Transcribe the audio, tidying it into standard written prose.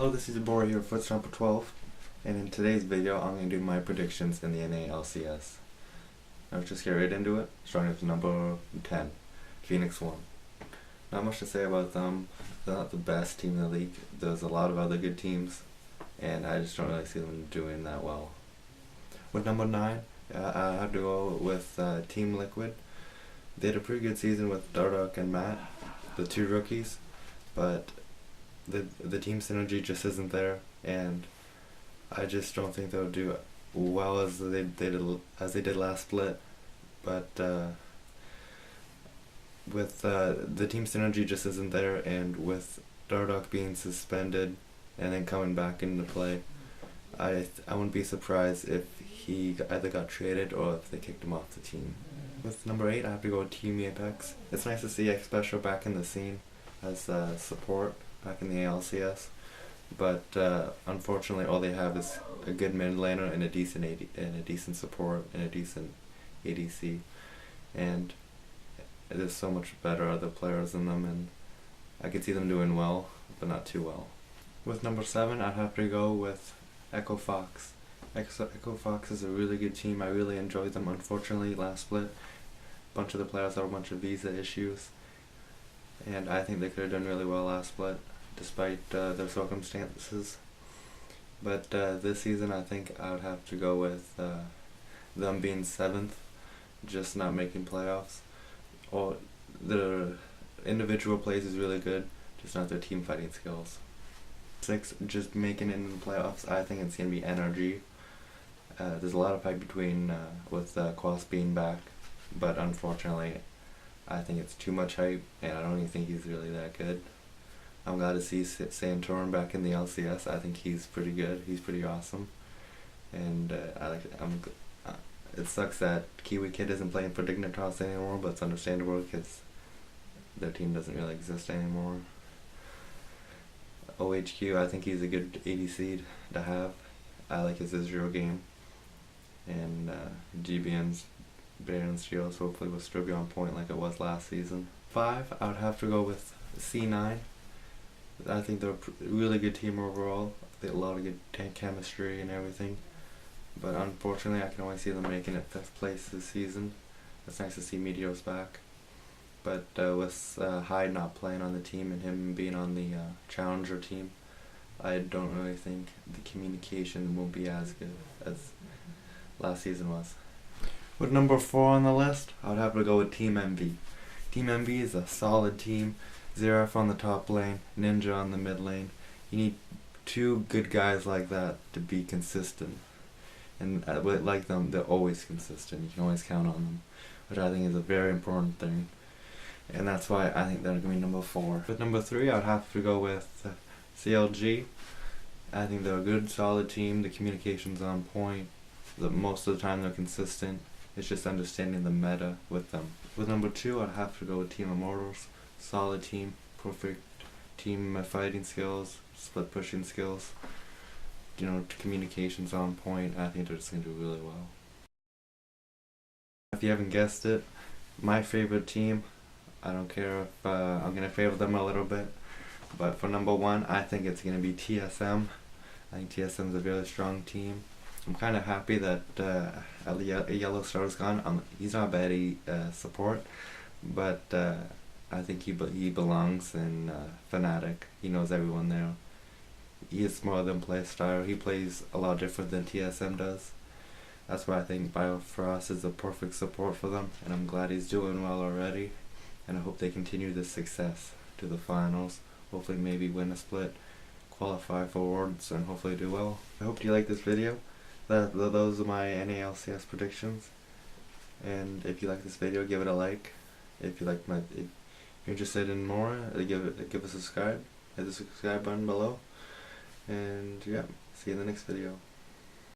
Hello, this is Bora here, Foot number 12, and in today's video I'm going to do my predictions in the LCS. Now let's just get right into it, starting with number 10, Phoenix 1. Not much to say about them. They're not the best team in the league. There's a lot of other good teams, and I just don't really see them doing that well. With number 9, I have to go with Team Liquid. They had a pretty good season with Dardoch and Matt, the two rookies, but the team synergy just isn't there, and I just don't think they'll do well as they did last split. But with the team synergy just isn't there, and with Dardoch being suspended and then coming back into play, I wouldn't be surprised if he either got traded or if they kicked him off the team. With number 8, I have to go with Team Apex. It's nice to see X Special back in the scene as support back in the LCS, but unfortunately all they have is a good mid laner and a decent support and a decent ADC, and there's so much better other players than them, and I could see them doing well, but not too well. With number 7, I'd have to go with Echo Fox. Echo Fox is a really good team. I really enjoyed them. Unfortunately, last split, a bunch of the players had a bunch of visa issues, and I think they could have done really well last split, despite their circumstances. But this season, I think I would have to go with them being 7th, just not making playoffs. Or their individual plays is really good, just not their team fighting skills. 6, just making it in the playoffs. I think it's gonna be NRG. There's a lot of hype between with Quas being back, but unfortunately, I think it's too much hype, and I don't even think he's really that good. I'm glad to see Santorin back in the LCS. I think he's pretty good. He's pretty awesome, and it sucks that Kiwi Kid isn't playing for Dignitas anymore, but it's understandable because their team doesn't really exist anymore. OHQ, I think he's a good ADC to have. I like his Israel game, and GBN's Baron Steels hopefully will still be on point like it was last season. 5, I would have to go with C9. I think they're a really good team overall. They have a lot of good chemistry and everything, but unfortunately I can only see them making it 5th place this season. It's nice to see Meteor's back, but with Hyde not playing on the team and him being on the Challenger team, I don't really think the communication will be as good as last season was. With number 4 on the list, I would have to go with Team MV. Team MV is a solid team. Xerath on the top lane, Ninja on the mid lane. You need 2 good guys like that to be consistent. And like them, they're always consistent. You can always count on them, which I think is a very important thing. And that's why I think they're going to be number 4. With number 3, I would have to go with CLG. I think they're a good, solid team. The communication's on point. Most of the time they're consistent. It's just understanding the meta with them. With number 2, I'd have to go with Team Immortals. Solid team, perfect team fighting skills, split pushing skills. You know, communication's on point. I think they're just going to do really well. If you haven't guessed it, my favorite team, I don't care if I'm going to favor them a little bit, but for number 1, I think it's going to be TSM. I think TSM is a really strong team. I'm kind of happy that Yellow Star's gone. He's not bad support, but I think he belongs in Fnatic. He knows everyone there. He is more than play style. He plays a lot different than TSM does. That's why I think Biofrost is the perfect support for them, and I'm glad he's doing well already. And I hope they continue this success to the finals. Hopefully maybe win a split, qualify for awards, and hopefully do well. I hope you like this video. Those are my LCS predictions. And if you like this video, give it a like. If you're interested in more, give us a subscribe. Hit the subscribe button below. And yeah, see you in the next video.